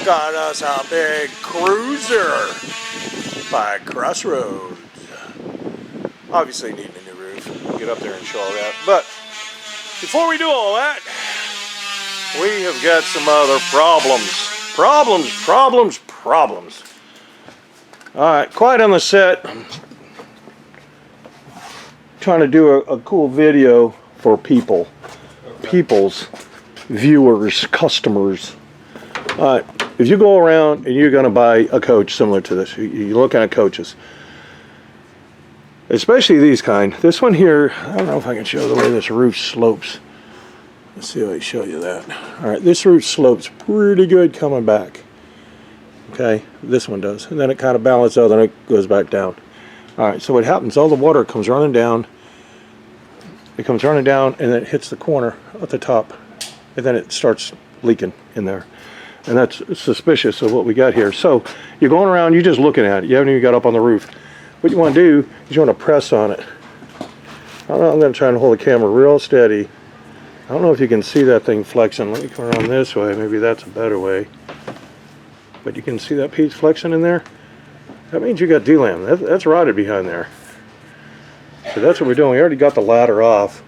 got us a big cruiser by Crossroads. Obviously needing a new roof. We'll get up there and show all that. But before we do all that, we have got some other problems. Alright, quiet on the set. I'm trying to do a cool video for people. Okay. People's viewers, customers. Alright, if you go around and you're going to buy a coach similar to this, you're looking at coaches. Especially these kind. This one here, I don't know if I can show the way this roof slopes. Let's see if I can show you that. Alright, this roof slopes pretty good coming back. Okay, this one does. And then it kind of balances out and it goes back down. Alright, so what happens, all the water comes running down. It comes running down and then it hits the corner at the top. And then it starts leaking in there. And that's suspicious of what we got here. So you're going around, you're just looking at it. You haven't even got up on the roof. What you want to do is you want to press on it. I'm going to try and hold the camera real steady. I don't know if you can see that thing flexing. Let me come around this way. Maybe that's a better way. But you can see that piece flexing in there. That means you got D-lam. That's rotted behind there. So that's what we're doing. We already got the ladder off.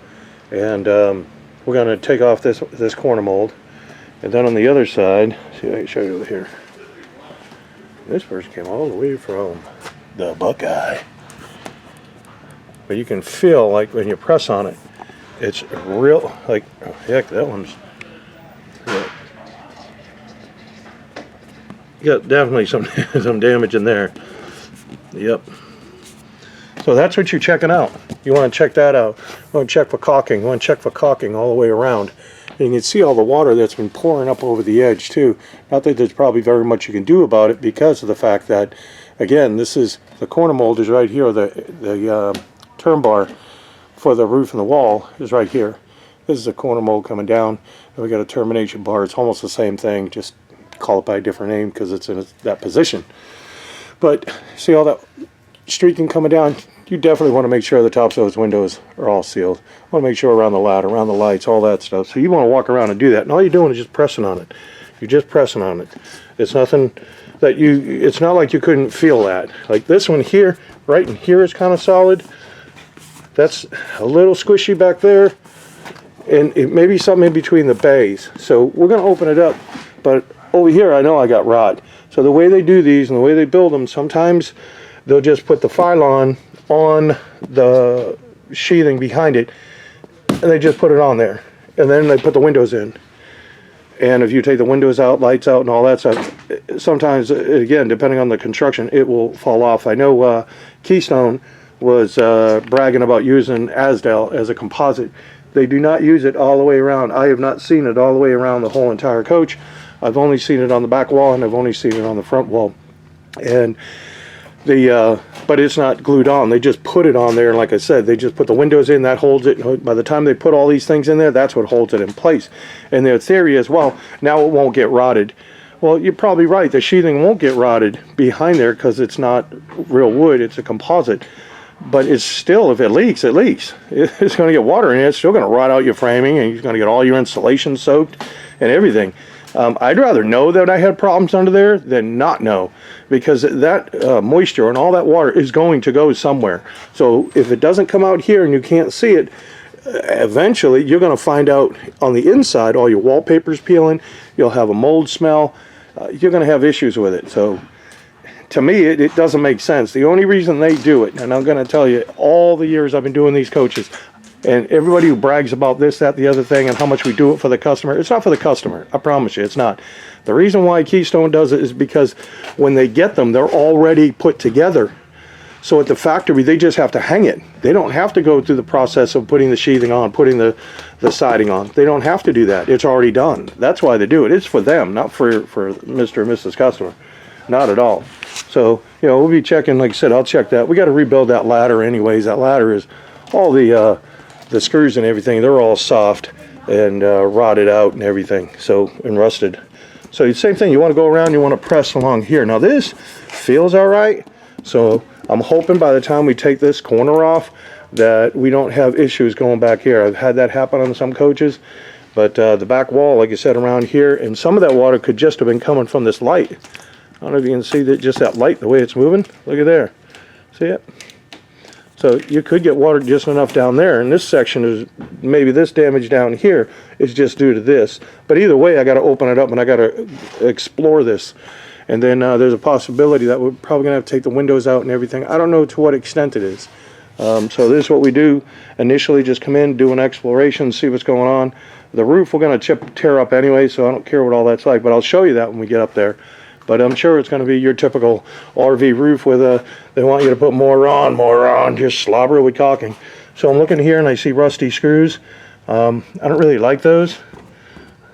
And we're going to take off this corner mold. And then on the other side, see if I can show you over here. This person came all the way from the Buckeye. But you can feel like when you press on it, it's real, like, oh, heck, that one's, yeah. You got definitely some damage in there. Yep. So that's what you're checking out. You want to check that out. You want to check for caulking. You want to check for caulking all the way around. And you can see all the water that's been pouring up over the edge too. Not that there's probably very much you can do about it because of the fact that, again, this is, the corner mold is right here, the term bar for the roof and the wall is right here. This is a corner mold coming down, and we got a termination bar. It's almost the same thing, just call it by a different name because it's in that position. But see all that streaking coming down? You definitely want to make sure the tops of those windows are all sealed. You want to make sure around the ladder, around the lights, all that stuff. So you want to walk around and do that. And all you're doing is just pressing on it. You're just pressing on it. It's nothing that it's not like you couldn't feel that. Like this one here, right in here is kind of solid. That's a little squishy back there. And it may be something in between the bays. So we're going to open it up. But over here, I know I got rot. So the way they do these and the way they build them, sometimes they'll just put the Phylon on the sheathing behind it, and they just put it on there. And then they put the windows in. And if you take the windows out, lights out, and all that stuff, sometimes, again, depending on the construction, it will fall off. I know Keystone was bragging about using Asdel as a composite. They do not use it all the way around. I have not seen it all the way around the whole entire coach. I've only seen it on the back wall, and I've only seen it on the front wall. And but it's not glued on. They just put it on there, and like I said, they just put the windows in. That holds it. By the time they put all these things in there, that's what holds it in place. And their theory is, well, now it won't get rotted. Well, you're probably right. The sheathing won't get rotted behind there because it's not real wood. It's a composite. But it's still, if it leaks, it leaks. It's going to get water in it. It's still going to rot out your framing, and you're going to get all your insulation soaked and everything. I'd rather know that I had problems under there than not know, because that moisture and all that water is going to go somewhere. So if it doesn't come out here and you can't see it, eventually you're going to find out on the inside, all your wallpaper's peeling, you'll have a mold smell, you're going to have issues with it. So to me, it doesn't make sense. The only reason they do it, and I'm going to tell you, all the years I've been doing these coaches, and everybody who brags about this, that, the other thing, and how much we do it for the customer, it's not for the customer. I promise you, it's not. The reason why Keystone does it is because when they get them, they're already put together. So at the factory, they just have to hang it. They don't have to go through the process of putting the sheathing on, putting the siding on. They don't have to do that. It's already done. That's why they do it. It's for them, not for Mr. and Mrs. Customer. Not at all. So, we'll be checking, like I said, I'll check that. We got to rebuild that ladder anyways. That ladder is all the screws and everything, they're all soft and rotted out and everything, so, and rusted. So same thing, you want to go around, you want to press along here. Now this feels all right, so I'm hoping by the time we take this corner off that we don't have issues going back here. I've had that happen on some coaches But the back wall, like I said, around here, and some of that water could just have been coming from this light. I don't know if you can see that, just that light, the way it's moving. Look at there. See it? So you could get water just enough down there, and this section is, maybe this damage down here is just due to this. But either way, I got to open it up and I got to explore this. And then there's a possibility that we're probably going to have to take the windows out and everything. I don't know to what extent it is. So this is what we do initially, just come in, do an exploration, see what's going on. The roof we're going to tear up anyway, so I don't care what all that's like, but I'll show you that when we get up there. But I'm sure it's going to be your typical RV roof with they want you to put more on, just slobber with caulking. So I'm looking here and I see rusty screws. I don't really like those.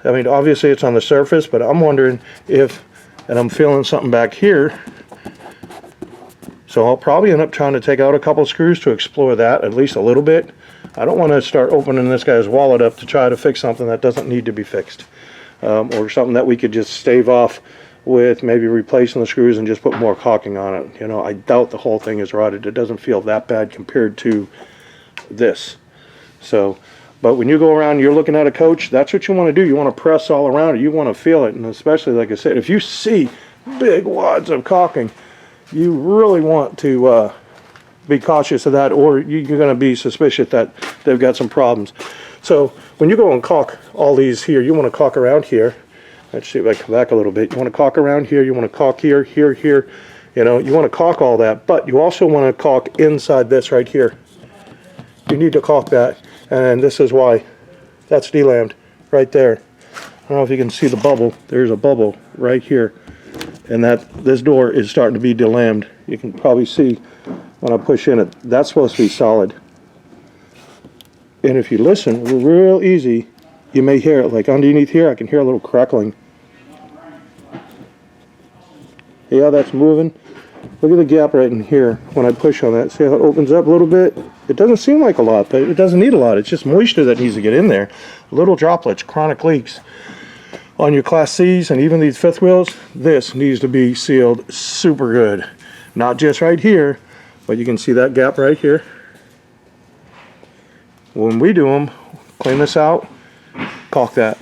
I mean, obviously it's on the surface, but I'm wondering if, and I'm feeling something back here. So I'll probably end up trying to take out a couple screws to explore that, at least a little bit. I don't want to start opening this guy's wallet up to try to fix something that doesn't need to be fixed. Or something that we could just stave off with maybe replacing the screws and just put more caulking on it. You know, I doubt the whole thing is rotted. It doesn't feel that bad compared to this. So, but when you go around, you're looking at a coach, that's what you want to do. You want to press all around it. You want to feel it. And especially, like I said, if you see big wads of caulking, you really want to be cautious of that, or you're going to be suspicious that they've got some problems. So when you go and caulk all these here, you want to caulk around here. Let's see if I come back a little bit. You want to caulk around here, you want to caulk here, here, here. You know, you want to caulk all that, but you also want to caulk inside this right here. You need to caulk that, and this is why. That's delammed right there. I don't know if you can see the bubble. There's a bubble right here, and this door is starting to be delammed. You can probably see when I push in it. That's supposed to be solid. And if you listen real easy, you may hear it, like underneath here, I can hear a little crackling. See how that's moving? Look at the gap right in here when I push on that. See how it opens up a little bit? It doesn't seem like a lot, but it doesn't need a lot. It's just moisture that needs to get in there. Little droplets, chronic leaks. On your Class C's and even these fifth wheels, this needs to be sealed super good. Not just right here, but you can see that gap right here. When we do them, clean this out, caulk that.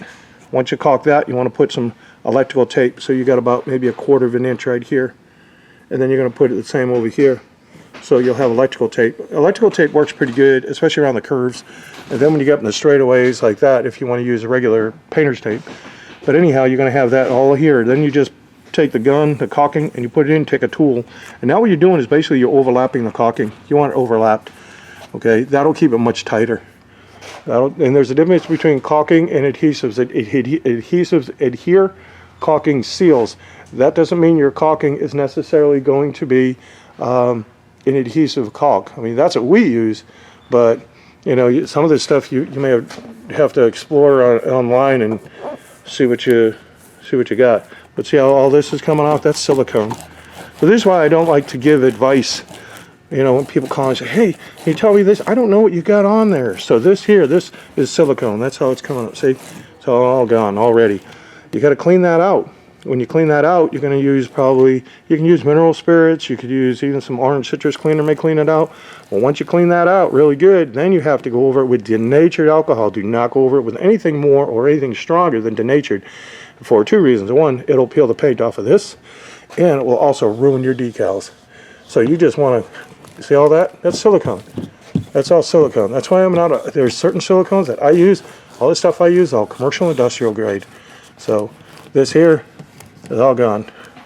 Once you caulk that, you want to put some electrical tape, so you got about maybe 1/4 of an inch right here, and then you're going to put it the same over here, so you'll have electrical tape. Electrical tape works pretty good, especially around the curves, and then when you get up in the straightaways like that, if you want to use a regular painter's tape. But anyhow, you're going to have that all here. Then you just take the gun, the caulking, and you put it in, take a tool, and now what you're doing is basically you're overlapping the caulking. You want it overlapped. Okay, that'll keep it much tighter. And there's a difference between caulking and adhesives. Adhesives adhere, caulking seals. That doesn't mean your caulking is necessarily going to be an adhesive caulk. I mean, that's what we use, but you know, some of this stuff you may have to explore online and see what you got. But see how all this is coming off? That's silicone. So this is why I don't like to give advice. You know, when people call and say, hey, can you tell me this? I don't know what you got on there. So this is silicone. That's how it's coming up. See, it's all gone already. You got to clean that out. When you clean that out, you're going to use you can use mineral spirits. You could use even some orange citrus cleaner may clean it out. Well, once you clean that out really good, then you have to go over it with denatured alcohol. Do not go over it with anything more or anything stronger than denatured, for 2 reasons. One, it'll peel the paint off of this, and it will also ruin your decals. So you just want to see all that? That's silicone. That's all silicone. That's why there's certain silicones that I use. All the stuff I use is all commercial industrial grade. So this here is all gone,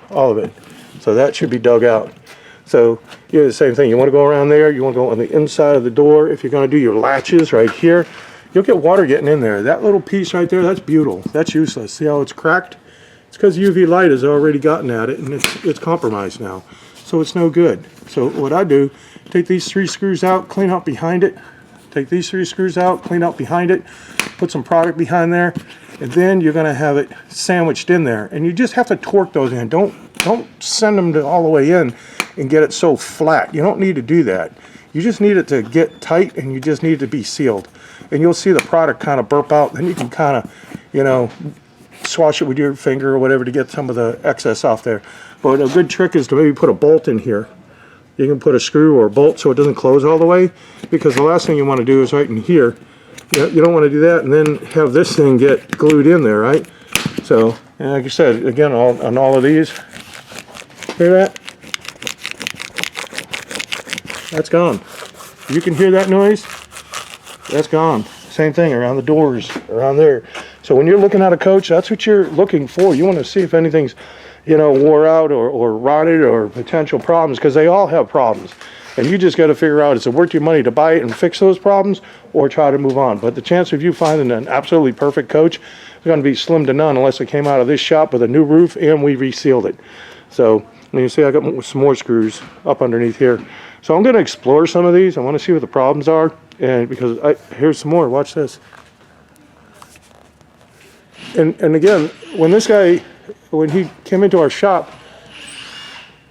all of it. So that should be dug out. So you do the same thing. You want to go around there. You want to go on the inside of the door. If you're going to do your latches right here, you'll get water getting in there. That little piece right there, that's butyl. That's useless. See how it's cracked? It's because UV light has already gotten at it, and it's compromised now. So it's no good. So what I do, take these 3 screws out, clean out behind it. Take these 3 screws out, clean out behind it, put some product behind there, and then you're going to have it sandwiched in there. And you just have to torque those in. Don't send them all the way in and get it so flat. You don't need to do that. You just need it to get tight, and you just need it to be sealed. And you'll see the product kind of burp out. Then you can kind of, you know, swash it with your finger or whatever to get some of the excess off there. But a good trick is to maybe put a bolt in here. You can put a screw or a bolt so it doesn't close all the way, because the last thing you want to do is right in here You don't want to do that and then have this thing get glued in there, right? So, and like I said, again, on all of these, hear that? That's gone. You can hear that noise? That's gone. Same thing around the doors, around there. So when you're looking at a coach, that's what you're looking for. You want to see if anything's, you know, wore out or rotted or potential problems, because they all have problems. And you just got to figure out, is it worth your money to buy it and fix those problems or try to move on? But the chance of you finding an absolutely perfect coach is going to be slim to none unless it came out of this shop with a new roof and we resealed it. So, and you see I got some more screws up underneath here. So I'm going to explore some of these. I want to see what the problems are. And because here's some more. Watch this. And again, when this guy, when he came into our shop,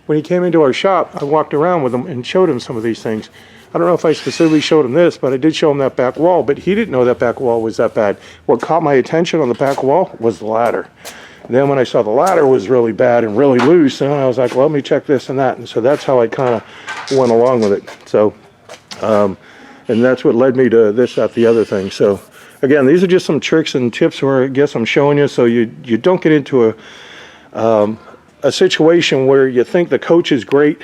I walked around with him and showed him some of these things. I don't know if I specifically showed him this, but I did show him that back wall, but he didn't know that back wall was that bad. What caught my attention on the back wall was the ladder. Then when I saw the ladder was really bad and really loose, and I was like, well, let me check this and that. And so that's how I kind of went along with it. So, and that's what led me to this, that, the other thing. So again, these are just some tricks and tips where I guess I'm showing you so you don't get into a situation where you think the coach is great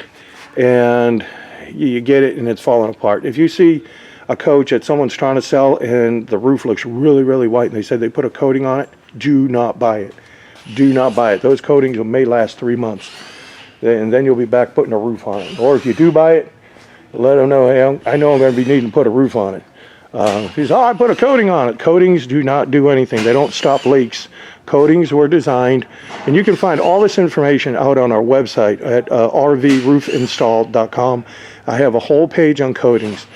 and you get it and it's falling apart. If you see a coach that someone's trying to sell and the roof looks really, really white and they said they put a coating on it, do not buy it. Do not buy it. Those coatings may last 3 months. And then you'll be back putting a roof on it. Or if you do buy it, let them know, hey, I know I'm going to be needing to put a roof on it. If he says, oh, I put a coating on it. Coatings do not do anything. They don't stop leaks. Coatings were designed, and you can find all this information out on our website at rvroofinstall.com. I have a whole page on coatings.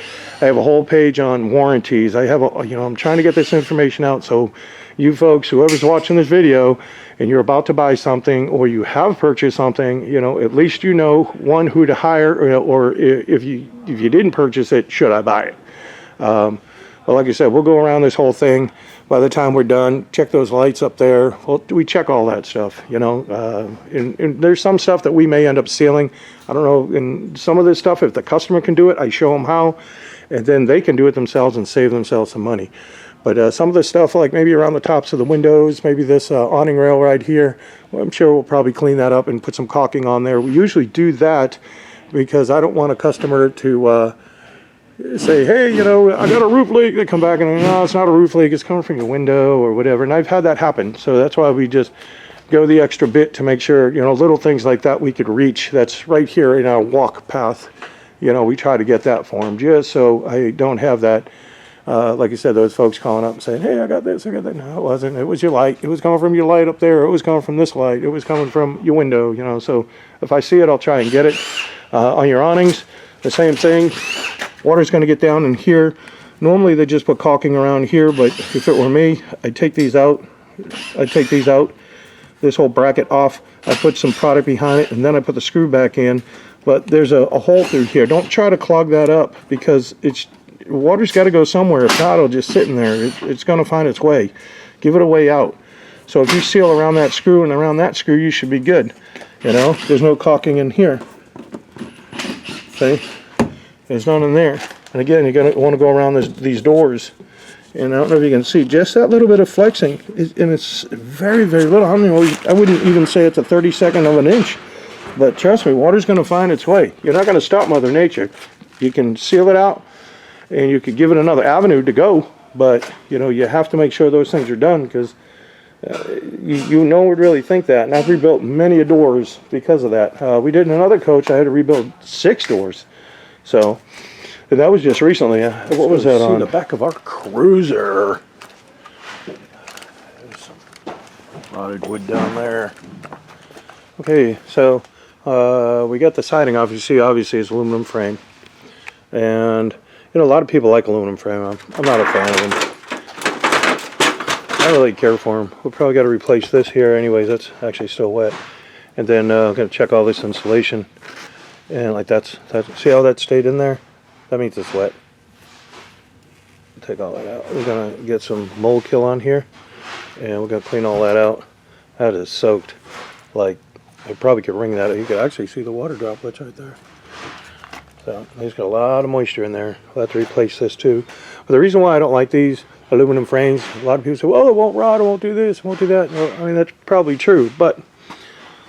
I have a whole page on warranties. I have I'm trying to get this information out so you folks, whoever's watching this video, and you're about to buy something or you have purchased something, at least you know, one, who to hire, or if you didn't purchase it, should I buy it? But like I said, we'll go around this whole thing. By the time we're done, check those lights up there. Well, we check all that stuff, and there's some stuff that we may end up sealing. I don't know, and some of this stuff, if the customer can do it, I show them how, and then they can do it themselves and save themselves some money. But some of the stuff, like maybe around the tops of the windows, maybe this awning rail right here, well, I'm sure we'll probably clean that up and put some caulking on there. We usually do that because I don't want a customer to say, hey, I got a roof leak. They come back and, no, it's not a roof leak. It's coming from your window or whatever. And I've had that happen. So that's why we just go the extra bit to make sure, little things like that we could reach. That's right here in our walk path. We try to get that for them just so I don't have that. Like I said, those folks calling up and saying, hey, I got this, I got that. No, it wasn't. It was your light. It was coming from your light up there. It was coming from this light. It was coming from your window, So if I see it, I'll try and get it. On your awnings, the same thing. Water's going to get down in here. Normally they just put caulking around here, but if it were me, I'd take these out. This whole bracket off. I put some product behind it, and then I put the screw back in. But there's a hole through here. Don't try to clog that up because water's got to go somewhere. If not, it'll just sit in there. It's going to find its way. Give it a way out. So if you seal around that screw and around that screw, you should be good. There's no caulking in here. See? There's none in there. And again, you're going to want to go around these doors. And I don't know if you can see just that little bit of flexing. And it's very, very little. I wouldn't even say it's a 32nd of an inch. But trust me, water's going to find its way. You're not going to stop Mother Nature. You can seal it out. And you could give it another avenue to go, but you have to make sure those things are done because you would really think that. And I've rebuilt many doors because of that. We did another coach. I had to rebuild 6 doors. So and that was just recently. What was that on? The back of our Cruiser. There's some rotted wood down there. Okay, so we got the siding. Obviously it's aluminum frame, and a lot of people like aluminum frame. I'm not a fan of them. I don't really care for them. We'll probably got to replace this here anyways. That's actually still wet. And then I'm going to check all this insulation. And like that's see how that stayed in there? That means it's wet. Take all that out. We're going to get some mold kill on here. And we're going to clean all that out. That is soaked. Like, I probably could wring that. You could actually see the water droplets right there. So he's got a lot of moisture in there. We'll have to replace this too. But the reason why I don't like these aluminum frames, a lot of people say, well, it won't rot, it won't do this, it won't do that. Well, I mean, that's probably true, but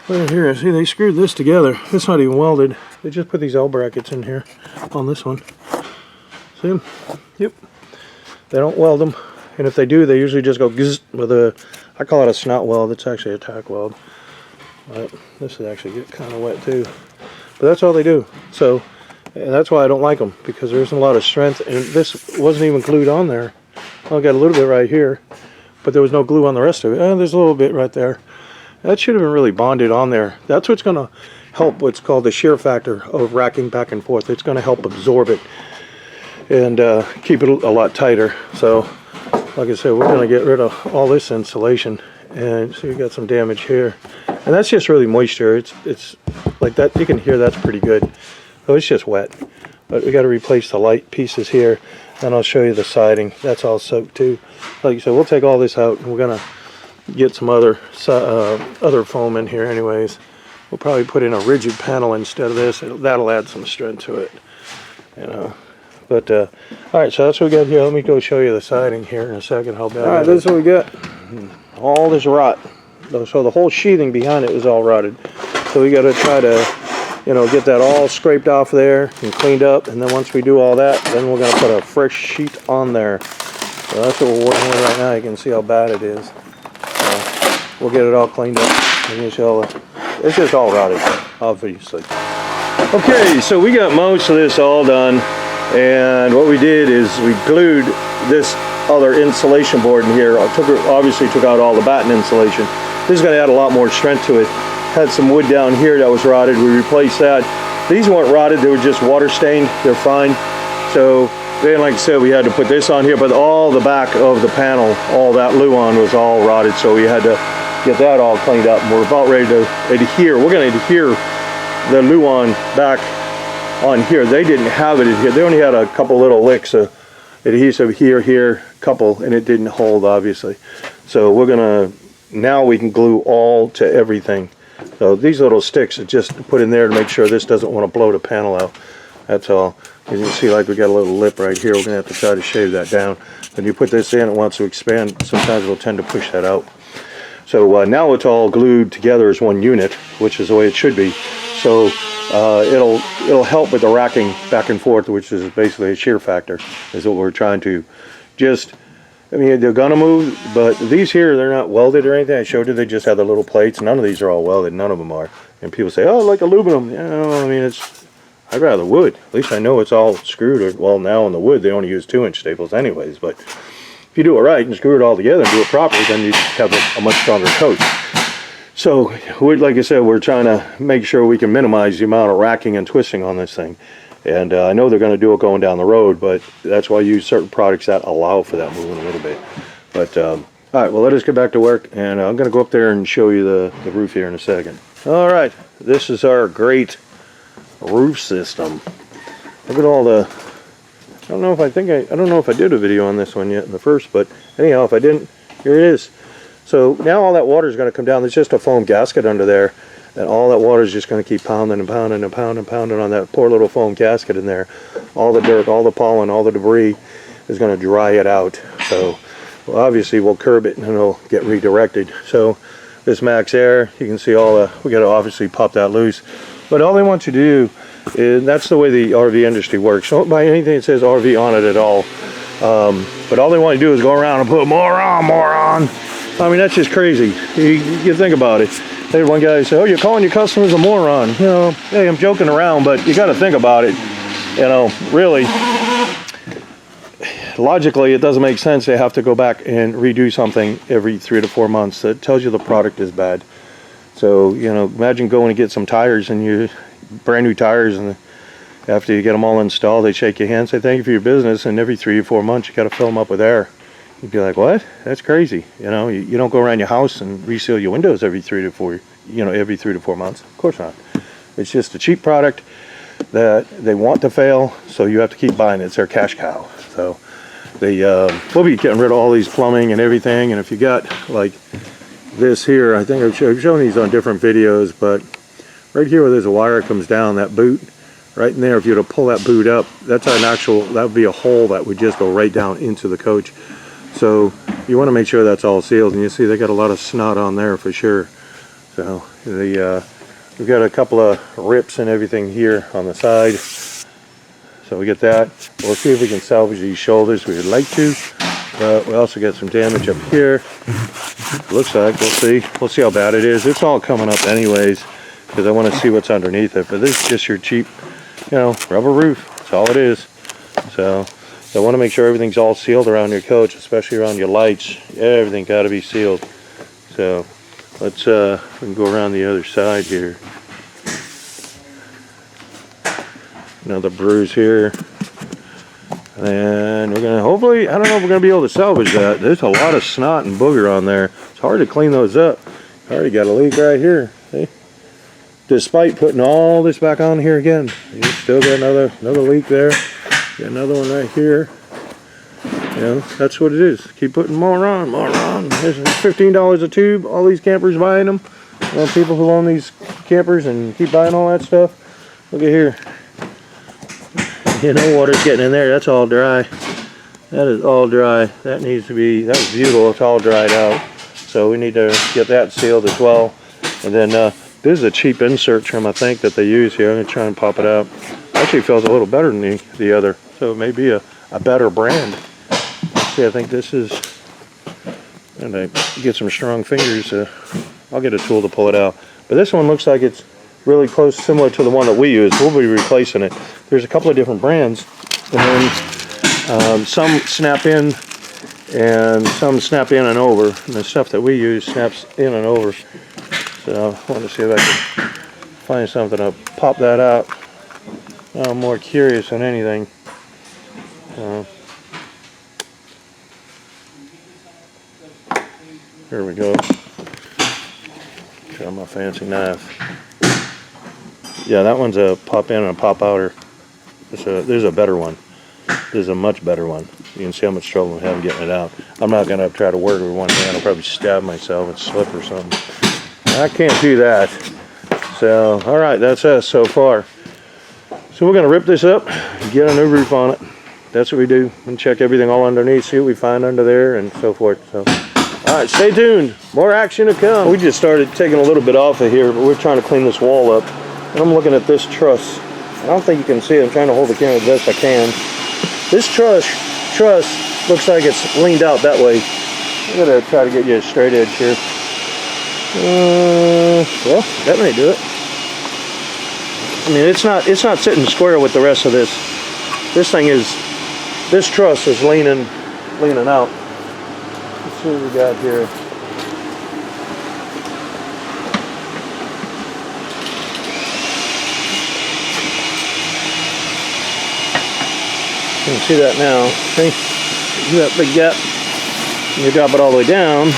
right here, see, they screwed this together. It's not even welded. They just put these L brackets in here on this one. See them? Yep. They don't weld them, and if they do, they usually just go zzz with a, I call it a snot weld. It's actually a tack weld. But this would actually get kind of wet too. But that's all they do. So and that's why I don't like them, because there isn't a lot of strength, and this wasn't even glued on there. Well, I got a little bit right here, but there was no glue on the rest of it. There's a little bit right there. That should have been really bonded on there. That's what's going to help what's called the shear factor of racking back and forth. It's going to help absorb it and keep it a lot tighter. So, like I said, we're going to get rid of all this insulation. And so you got some damage here. And that's just really moisture. It's like that. You can hear that's pretty good. So it's just wet. But we got to replace the light pieces here. And I'll show you the siding. That's all soaked too. Like I said, we'll take all this out, and we're going to get some other foam in here anyways. We'll probably put in a rigid panel instead of this. That'll add some strength to it, you know. But all right, so that's what we got here. Let me go show you the siding here in a second. How bad? All right, this is what we got. All this rot. So the whole sheathing behind it is all rotted. So we got to try to, you know, get that all scraped off there and cleaned up. And then once we do all that, then we're going to put a fresh sheet on there. So that's what we're working with right now. You can see how bad it is. We'll get it all cleaned up. And it's just all rotted, obviously. Okay, so we got most of this all done. And what we did is we glued this other insulation board in here. Obviously took out all the batten insulation. This is going to add a lot more strength to it. Had some wood down here that was rotted. We replaced that. These weren't rotted. They were just water stained. They're fine. So then, like I said, we had to put this on here. But all the back of the panel, all that luan was all rotted. So we had to get that all cleaned up. And we're about ready to adhere. We're going to adhere the luan back on here. They didn't have it in here. They only had a couple little licks of adhesive here, couple, and it didn't hold, obviously. So we're gonna, now we can glue all to everything. So these little sticks are just put in there to make sure this doesn't want to blow the panel out. That's all. As you can see, like we got a little lip right here. We're gonna have to try to shave that down. When you put this in, it wants to expand. Sometimes we'll tend to push that out. So now it's all glued together as one unit, which is the way it should be. So it'll help with the racking back and forth, which is basically a shear factor, is what we're trying to just, I mean, they're gonna move, but these here, they're not welded or anything. I showed you they just have the little plates. None of these are all welded. None of them are. And people say, oh, like aluminum. You know, I mean, I'd rather wood. At least I know it's all screwed. Or, well, now on the wood, they only use 2-inch staples anyways. But if you do it right and screw it all together and do it properly, then you have a much stronger coat. So, like I said, we're trying to make sure we can minimize the amount of racking and twisting on this thing. And I know they're going to do it going down the road, but that's why I use certain products that allow for that movement a little bit. But, all right, well, let us get back to work, and I'm going to go up there and show you the roof here in a second. All right, this is our great roof system. Look at all the, I don't know if I did a video on this one yet in the first, but anyhow, if I didn't, here it is. So now all that water is going to come down. There's just a foam gasket under there, and all that water is just going to keep pounding and pounding and pounding and pounding on that poor little foam gasket in there. All the dirt, all the pollen, all the debris is going to dry it out. So well, obviously we'll curb it and it'll get redirected. So this max air, you can see we got to obviously pop that loose. But all they want you to do is, that's the way the RV industry works. Don't buy anything that says RV on it at all. But all they want to do is go around and put more on. I mean, that's just crazy. You think about it. They had one guy say, oh, you're calling your customers a moron. You know, hey, I'm joking around, but you got to think about it. You know, really, logically, it doesn't make sense. They have to go back and redo something every 3 to 4 months. That tells you the product is bad. So, you know, imagine going to get some tires, and you brand new tires, and after you get them all installed, they shake your hand, say thank you for your business, and every 3 or 4 months you got to fill them up with air. You'd be like, what? That's crazy. You know, you don't go around your house and reseal your windows every 3 to 4 months. Of course not. It's just a cheap product that they want to fail, so you have to keep buying it. It's their cash cow. So we'll be getting rid of all these plumbing and everything. And if you got like this here, I think I've shown these on different videos, but right here where there's a wire comes down, that boot, right in there. If you were to pull that boot up, that's an actual, that would be a hole that would just go right down into the coach. So you want to make sure that's all sealed, and you see they got a lot of snot on there for sure. So we've got a couple of rips and everything here on the side. So we get that. We'll see if we can salvage these shoulders. We would like to, but we also got some damage up here. Looks like, we'll see. We'll see how bad it is. It's all coming up anyways, because I want to see what's underneath it. But this is just your cheap, you know, rubber roof. That's all it is. So I want to make sure everything's all sealed around your coach, especially around your lights. Everything got to be sealed. So let's we can go around the other side here. Another bruise here. And we're gonna hopefully, I don't know if we're gonna be able to salvage that. There's a lot of snot and booger on there. It's hard to clean those up. Already got a leak right here. See? Despite putting all this back on here again, you still got another leak there. Got another one right here. You know, that's what it is. Keep putting more on, more on. There's $15 a tube. All these campers buying them. You know, people who own these campers and keep buying all that stuff. Look at here. You know, water's getting in there. That's all dry. That is all dry. That needs to be, that was beautiful. It's all dried out. So we need to get that sealed as well. And then this is a cheap insert trim, I think, that they use here. I'm going to try and pop it out. Actually feels a little better than the other. So it may be a better brand. See, I think this is, and I get some strong fingers. I'll get a tool to pull it out. But this one looks like it's really close, similar to the one that we use. We'll be replacing it. There's a couple of different brands, and then some snap in and some snap in and over, and the stuff that we use snaps in and over. So I want to see if I can find something to pop that out. I'm more curious than anything. Here we go. Try my fancy knife. Yeah, that one's a pop in and a pop outer. There's a better one. There's a much better one. You can see how much trouble I'm having getting it out. I'm not going to try to work with one hand. I'll probably stab myself and slip or something. I can't do that. So, all right, that's us so far. So we're going to rip this up and get a new roof on it. That's what we do. And check everything all underneath, see what we find under there and so forth. So, all right, stay tuned. More action to come. We just started taking a little bit off of here, but we're trying to clean this wall up. And I'm looking at this truss. I don't think you can see it. I'm trying to hold the camera the best I can. This truss looks like it's leaned out that way. I'm gonna try to get you a straight edge here. Well, that may do it. I mean, it's not sitting square with the rest of this. This truss is leaning out. Let's see what we got here. You can see that now. See that big gap? When you drop it all the way down,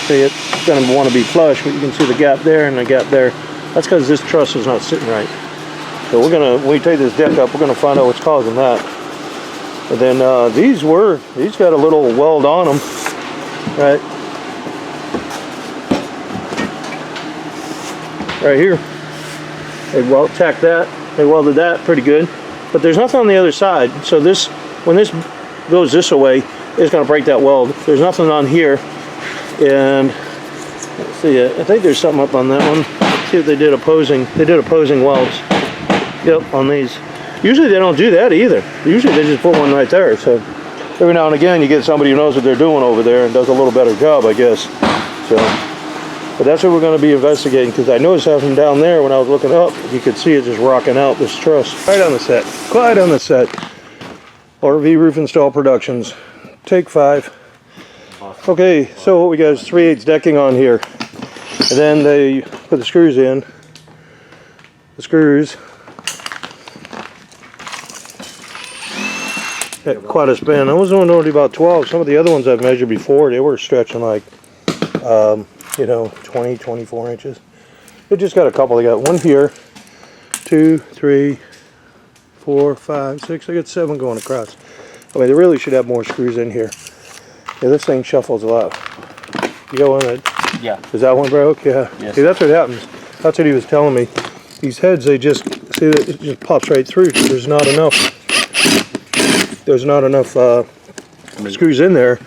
see it's going to want to be flush, but you can see the gap there and the gap there. That's because this truss is not sitting right. So we're gonna, when we take this deck up, we're gonna find out what's causing that. And then these got a little weld on them, right here. They tacked that. They welded that pretty good. But there's nothing on the other side, so when this goes this way, it's going to break that weld. There's nothing on here, and let's see, I think there's something up on that one. Let's see if they did opposing welds. Yep, on these. Usually they don't do that either. Usually they just put one right there. So every now and again you get somebody who knows what they're doing over there and does a little better job, I guess. So, but that's what we're going to be investigating, because I noticed something down there when I was looking up. You could see it just rocking out, this truss. Right on the set. Quiet on the set. RV Roof Install Productions. Take 5. Okay, so what we got is 3/8 decking on here. And then they put the screws in. The screws. Got quite a span. I was only about 12. Some of the other ones I've measured before, they were stretching like, you know, 20, 24 inches. They just got a couple. They got one here, 2, 3, 4, 5, 6. I got 7 going across. I mean, they really should have more screws in here. Yeah, this thing shuffles a lot. You got one that? Yeah. Is that one broke? Yeah. Yes. See, that's what happens. That's what he was telling me. These heads, they just See that it just pops right through. There's not enough. There's not enough screws in there.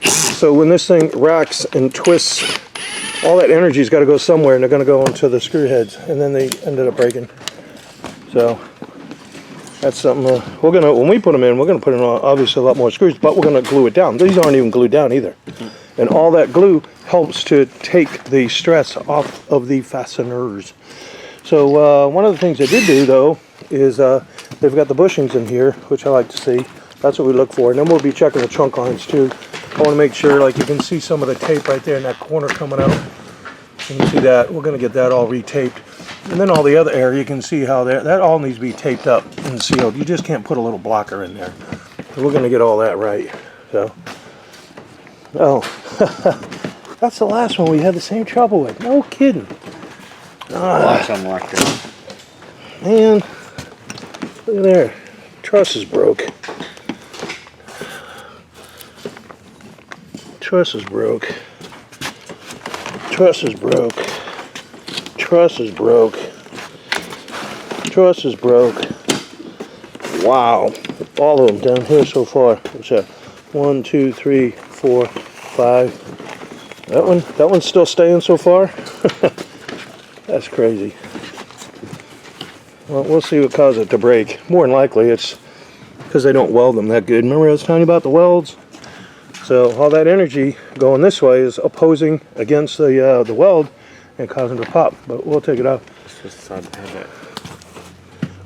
So when this thing racks and twists, all that energy's got to go somewhere, and they're going to go into the screw heads, and then they ended up breaking. So that's something we're gonna, when we put them in, we're gonna put in obviously a lot more screws, but we're gonna glue it down. These aren't even glued down either, and all that glue helps to take the stress off of the fasteners. So one of the things I did do though is they've got the bushings in here, which I like to see. That's what we look for, and then we'll be checking the trunk lines too. I want to make sure, like you can see some of the tape right there in that corner coming out. You can see that. We're going to get that all retaped. And then all the other area, you can see how that all needs to be taped up and sealed. You just can't put a little blocker in there. So we're going to get all that right. So, oh, that's the last one we had the same trouble with. No kidding. Watch them like that. Man, look at there. Truss is broke. Truss is broke. Truss is broke. Truss is broke. Truss is broke. Wow. All of them down here so far. What's that? 1, 2, 3, 4, 5. That one's still staying so far. That's crazy. Well, we'll see what caused it to break. More than likely it's because they don't weld them that good. Remember I was telling you about the welds? So all that energy going this way is opposing against the weld and causing it to pop. But we'll take it out.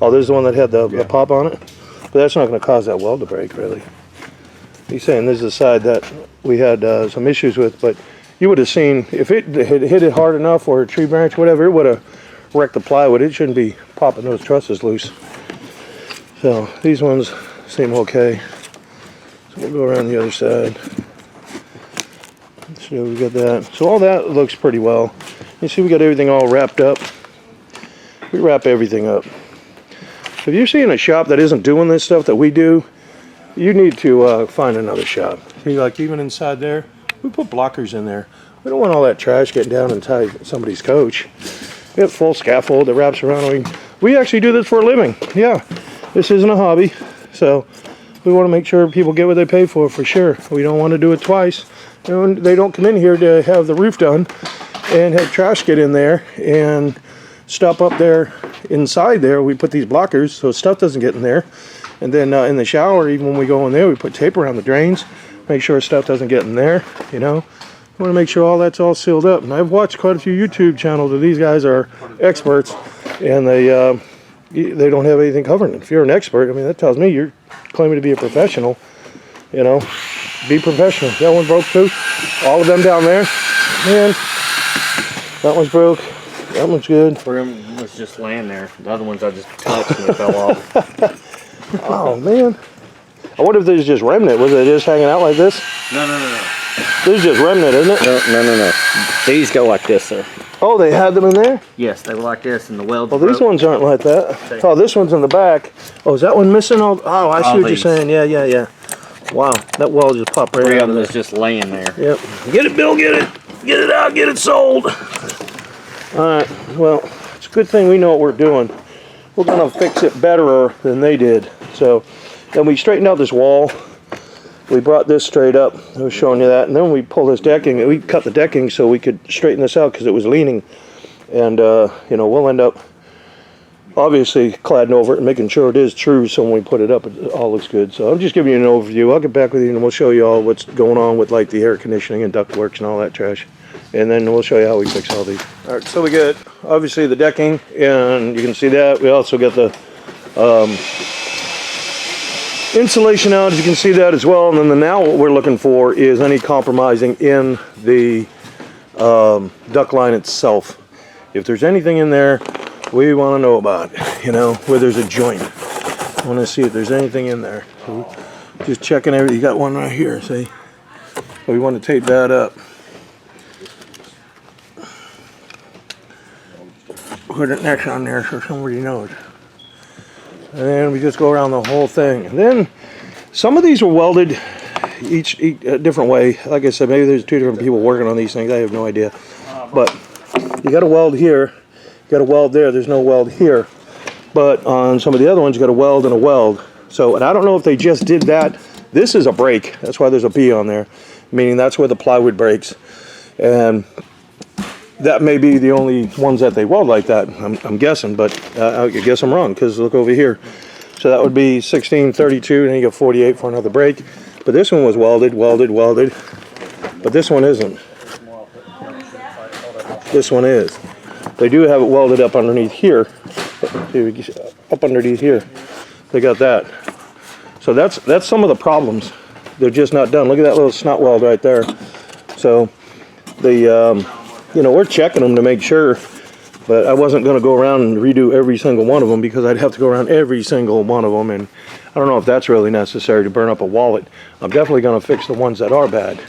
Oh, there's the one that had the pop on it? But that's not going to cause that weld to break, really. He's saying this is the side that we had some issues with, but you would have seen, if it had hit it hard enough, or a tree branch, whatever, it would have wrecked the plywood. It shouldn't be popping those trusses loose. So these ones seem okay. So we'll go around the other side. So we got that. So all that looks pretty well. You see we got everything all wrapped up. We wrap everything up. If you're seeing a shop that isn't doing this stuff that we do, you need to find another shop. See, like even inside there, we put blockers in there. We don't want all that trash getting down inside somebody's coach. We have full scaffold that wraps around. We actually do this for a living. Yeah, this isn't a hobby. So we want to make sure people get what they pay for sure. We don't want to do it twice. You know, they don't come in here to have the roof done and have trash get in there and stuff up there inside there. We put these blockers so stuff doesn't get in there. And then in the shower, even when we go in there, we put tape around the drains, make sure stuff doesn't get in there, you know. We want to make sure all that's all sealed up. And I've watched quite a few YouTube channels where these guys are experts, and they don't have anything covered. If you're an expert, I mean, that tells me you're claiming to be a professional, you know. Be professional. That one broke too. All of them down there. Man, that one's broke. That one's good. One was just laying there. The other ones I just touched and it fell off. Oh, man. I wonder if there's just remnant. Was it just hanging out like this? No. This is just remnant, isn't it? No. These go like this, sir. Oh, they had them in there? Yes, they were like this, and the welds. Well, these ones aren't like that. Oh, this one's in the back. Oh, is that one missing? Oh, I see what you're saying. Yeah. Wow, that weld just popped right out. Three of them was just laying there. Yep. Get it, Bill. Get it. Get it out. Get it sold. All right. Well, it's a good thing we know what we're doing. We're gonna fix it better than they did. So, then we straightened out this wall. We brought this straight up. I was showing you that, and then we pulled this decking. We cut the decking so we could straighten this out because it was leaning. And you know, we'll end up obviously cladding over it and making sure it is true. So when we put it up, it all looks good. So I'm just giving you an overview. I'll get back with you and we'll show you all what's going on with like the air conditioning and ductworks and all that trash. And then we'll show you how we fix all these. All right, so we got obviously the decking, and you can see that. We also got the insulation out, as you can see that as well. And then now what we're looking for is any compromising in the duct line itself. If there's anything in there, we want to know about it, you know, where there's a joint. I want to see if there's anything in there. So just checking everything. You got one right here, see? We want to tape that up. Put it next on there so somebody knows. And then we just go around the whole thing. And then some of these are welded each a different way. Like I said, maybe there's two different people working on these things. I have no idea. But you got a weld here. You got a weld there. There's no weld here. But on some of the other ones, you got a weld and a weld. So, and I don't know if they just did that. This is a break. That's why there's a B on there, meaning that's where the plywood breaks. And that may be the only ones that they weld like that. I'm guessing, but I guess I'm wrong, because look over here. So that would be 1632, and then you get 48 for another break. But this one was welded. But this one isn't. This one is. They do have it welded up underneath here. Up underneath here. They got that. So that's some of the problems. They're just not done. Look at that little snot weld right there. So the you know, we're checking them to make sure, but I wasn't going to go around and redo every single one of them, because I'd have to go around every single one of them, and I don't know if that's really necessary to burn up a wallet. I'm definitely going to fix the ones that are bad.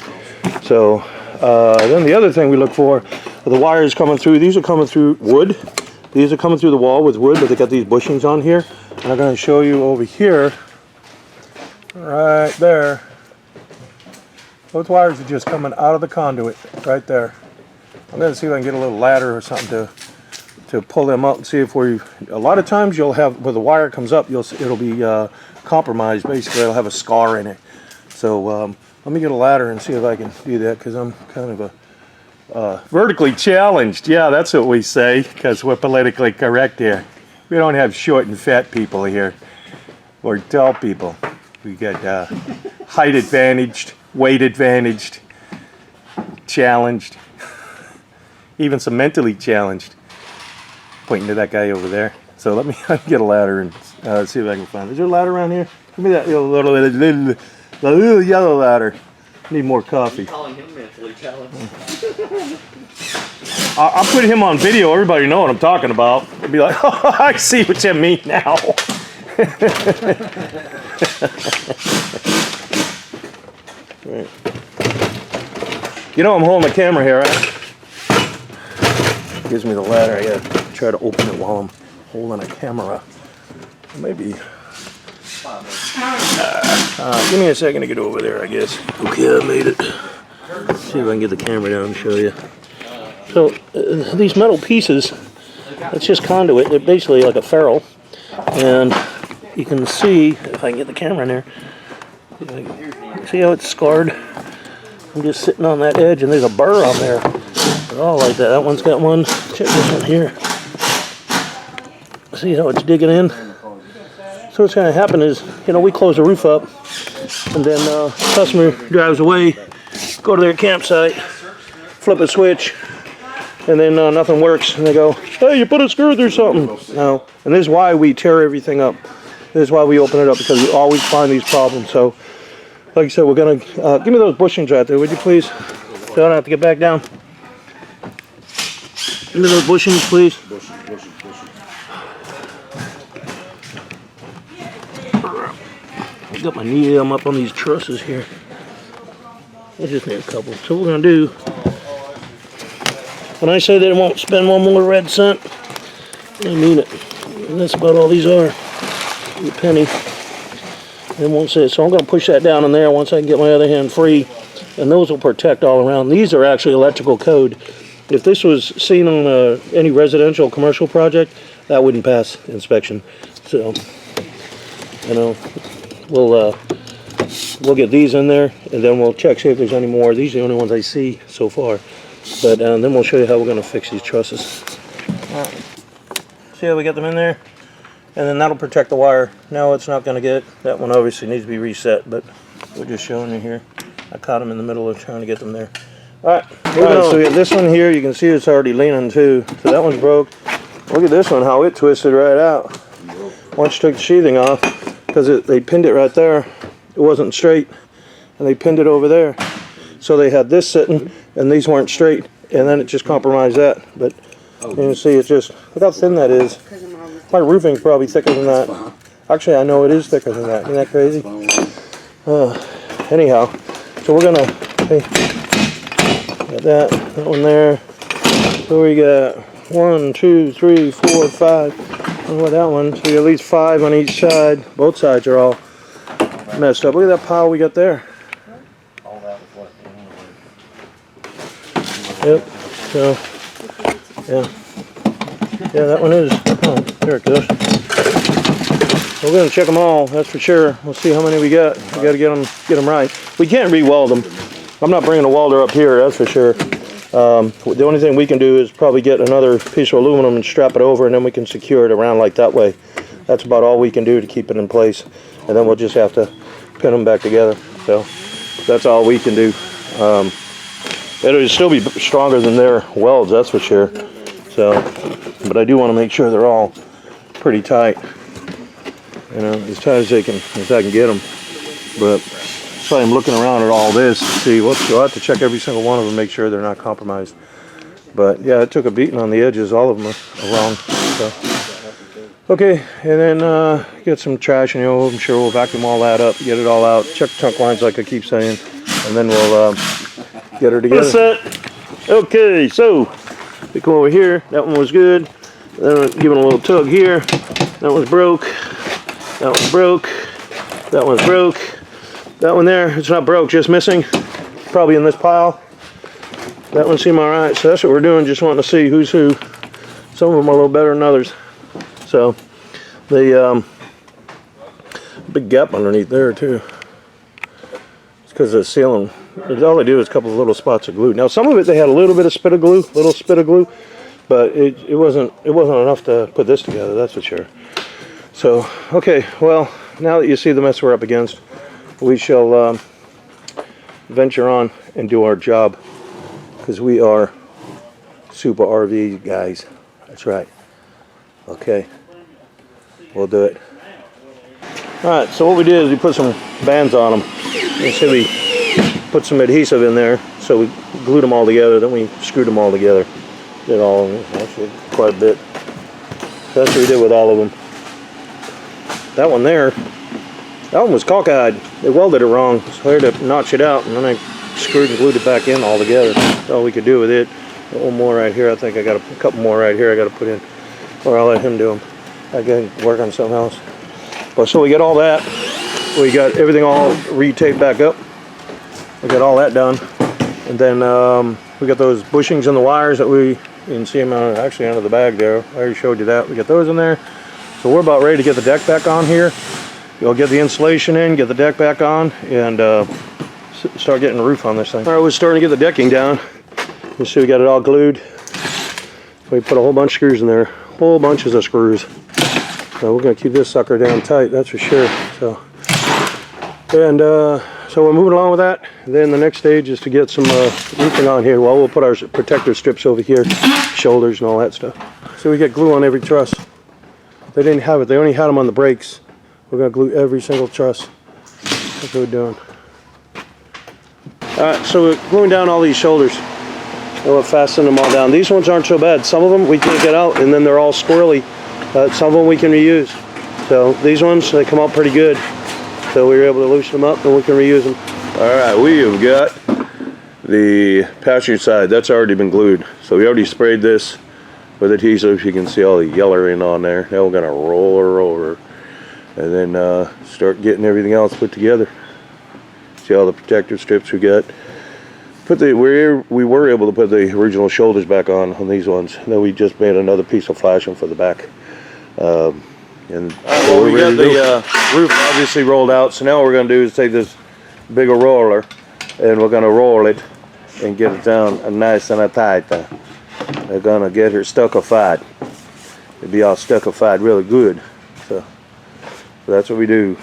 So then the other thing we look for are the wires coming through. These are coming through wood. These are coming through the wall with wood, but they got these bushings on here. And I'm going to show you over here, right there. Those wires are just coming out of the conduit right there. I'm going to see if I can get a little ladder or something to pull them up and see if we. A lot of times you'll have, where the wire comes up, it'll be compromised. Basically, it'll have a scar in it. So let me get a ladder and see if I can do that, because I'm kind of a vertically challenged. Yeah, that's what we say, because we're politically correct here. We don't have short and fat people here, or tall people. We got height advantaged, weight advantaged, challenged, even some mentally challenged. Pointing to that guy over there. So let me get a ladder and see if I can find it. Is there a ladder around here? Give me that little yellow ladder. Need more coffee. Calling him mentally challenged. I'll put him on video. Everybody know what I'm talking about. They'll be like, oh, I see what you mean now. Right. You know I'm holding the camera here, right? Gives me the ladder. I gotta try to open it while I'm holding a camera. Maybe. Give me a second to get over there, I guess. Okay, I made it. See if I can get the camera down and show you. So these metal pieces, it's just conduit. They're basically like a ferrule, and you can see, if I can get the camera in there, see how it's scarred? I'm just sitting on that edge, and there's a burr on there. They're all like that. That one's got one. Check this one here. See how it's digging in? So what's going to happen is, you know, we close the roof up, and then customer drives away, go to their campsite, flip a switch, and then nothing works, and they go, hey, you put a screw through something. No, and this is why we tear everything up. This is why we open it up, because we always find these problems. So, like I said, we're going to, give me those bushings right there, would you please? So I don't have to get back down. Give me those bushings, please. I got my knee up on these trusses here. I just need a couple. So what we're going to do, when I say they won't spend one more red cent, I mean it. And that's about all these are. A penny. They won't say it. So I'm going to push that down in there once I can get my other hand free. And those will protect all around. These are actually electrical code. If this was seen on any residential commercial project, that wouldn't pass inspection. So, you know, we'll get these in there, and then we'll check, see if there's any more. These are the only ones I see so far. But then we'll show you how we're going to fix these trusses. All right. See how we get them in there? And then that'll protect the wire. No, it's not going to get. That one obviously needs to be reset, but we're just showing you here. I caught them in the middle of trying to get them there. All right, so we have this one here. You can see it's already leaning too. So that one's broke. Look at this one, how it twisted right out. Once you took the sheathing off, because they pinned it right there. It wasn't straight, and they pinned it over there. So they had this sitting, and these weren't straight, and then it just compromised that. But you can see it's just, look how thin that is. My roofing's probably thicker than that. Actually, I know it is thicker than that. Isn't that crazy? Anyhow, so we're gonna, hey, got that one there. So we got 1, 2, 3, 4, 5. Oh, that one. So you got at least 5 on each side. Both sides are all messed up. Look at that pile we got there. Yep. So, yeah. Yeah, that one is. Oh, there it goes. We're gonna check them all, that's for sure. We'll see how many we got. We gotta get them right. We can't re-weld them. I'm not bringing a welder up here, that's for sure. The only thing we can do is probably get another piece of aluminum and strap it over, and then we can secure it around like that way. That's about all we can do to keep it in place. And then we'll just have to pin them back together. So that's all we can do. It'll still be stronger than their welds, that's for sure. So, but I do want to make sure they're all pretty tight. You know, as tight as I can get them. But so I'm looking around at all this to see what you'll have to check every single one of them, make sure they're not compromised. But yeah, it took a beating on the edges. All of them are wrong. So. Okay, and then get some trash, and I'm sure we'll vacuum all that up, get it all out, check the trunk lines like I keep saying, and then we'll get her together. That's it. Okay, so we come over here. That one was good. Then give it a little tug here. That one's broke. That one's broke. That one's broke. That one there, it's not broke, just missing. Probably in this pile. That one seemed all right. So that's what we're doing, just wanting to see who's who. Some of them are a little better than others. So the big gap underneath there too. It's because the ceiling. All they do is a couple of little spots of glue. Now some of it they had a little bit of spit of glue, but it wasn't enough to put this together. That's for sure. So okay, well now that you see the mess we're up against, we shall venture on and do our job, because we are super RV guys. That's right. Okay, we'll do it. Alright, so what we did is we put some bands on them. You see we put some adhesive in there, so we glued them all together, then we screwed them all together. Did all of them, actually quite a bit. So that's what we did with all of them. That one there, that one was cockeyed. They welded it wrong, so I had to notch it out, and then I screwed and glued it back in all together. That's all we could do with it. Got one more right here. I think I got a couple more right here I got to put in. Or I'll let him do them. I can work on something else. But so we got all that. We got everything all re-taped back up. We got all that done. And then we got those bushings and the wires that you can see them actually under the bag there. I already showed you that. We got those in there. So we're about ready to get the deck back on here. You'll get the insulation in, get the deck back on, and start getting the roof on this thing. All right, we're starting to get the decking down. You see we got it all glued. We put a whole bunch of screws in there. Whole bunches of screws. So we're going to keep this sucker down tight, that's for sure. So we're moving along with that. Then the next stage is to get some roofing on here. Well, we'll put our protector strips over here, shoulders and all that stuff. So we get glue on every truss. They didn't have it, they only had them on the brakes. We're going to glue every single truss. That's what we're doing. Alright, so we're gluing down all these shoulders. We'll fasten them all down. These ones aren't so bad. Some of them we can't get out, and then they're all squirrely. Some of them we can reuse. So these ones, they come out pretty good. So we were able to loosen them up, and we can reuse them. All right, we have got the passenger side. That's already been glued. So we already sprayed this with adhesive. You can see all the yellowing on there. Now we're gonna roll her over, and then start getting everything else put together. See all the protective strips we got. We were able to put the original shoulders back on these ones. And then we just made another piece of flashing for the back. And so we got the roof obviously rolled out. So now what we're going to do is take this bigger roller, and we're going to roll it and get it down nice and tight. They're going to get her stuckified. It'll be all stuckified really good. So that's what we do.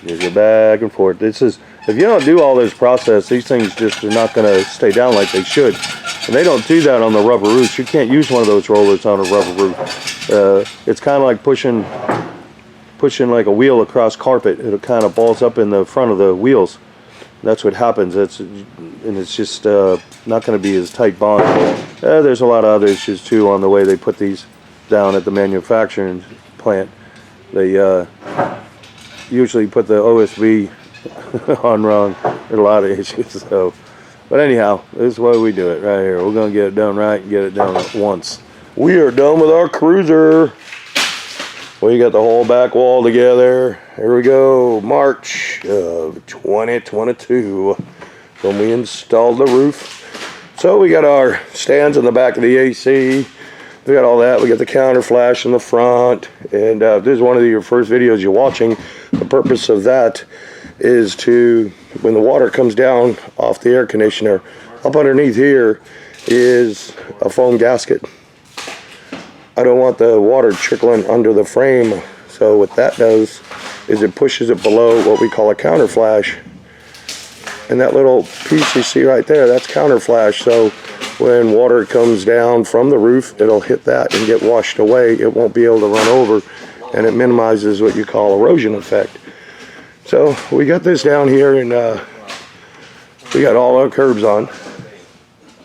Just go back and forth. This is. If you don't do all this process, these things just are not going to stay down like they should. And they don't do that on the rubber roofs. You can't use one of those rollers on a rubber roof. It's kind of like pushing like a wheel across carpet. It kind of balls up in the front of the wheels. That's what happens. It's just not going to be as tight bond. There's a lot of other issues too on the way they put these down at the manufacturing plant. They usually put the OSB on wrong. There's a lot of issues. So, but anyhow, this is why we do it right here. We're gonna get it done right and get it done at once. We are done with our cruiser. We got the whole back wall together. Here we go. March of 2022 when we installed the roof. So we got our stands in the back of the AC. We got all that. We got the counter flash in the front, and if this is one of your first videos you're watching, the purpose of that is to, when the water comes down off the air conditioner, up underneath here is a foam gasket. I don't want the water trickling under the frame, so what that does is it pushes it below what we call a counter flash. And that little piece you see right there, that's counter flash. So when water comes down from the roof, it'll hit that and get washed away. It won't be able to run over, and it minimizes what you call erosion effect. So we got this down here, and we got all our curbs on.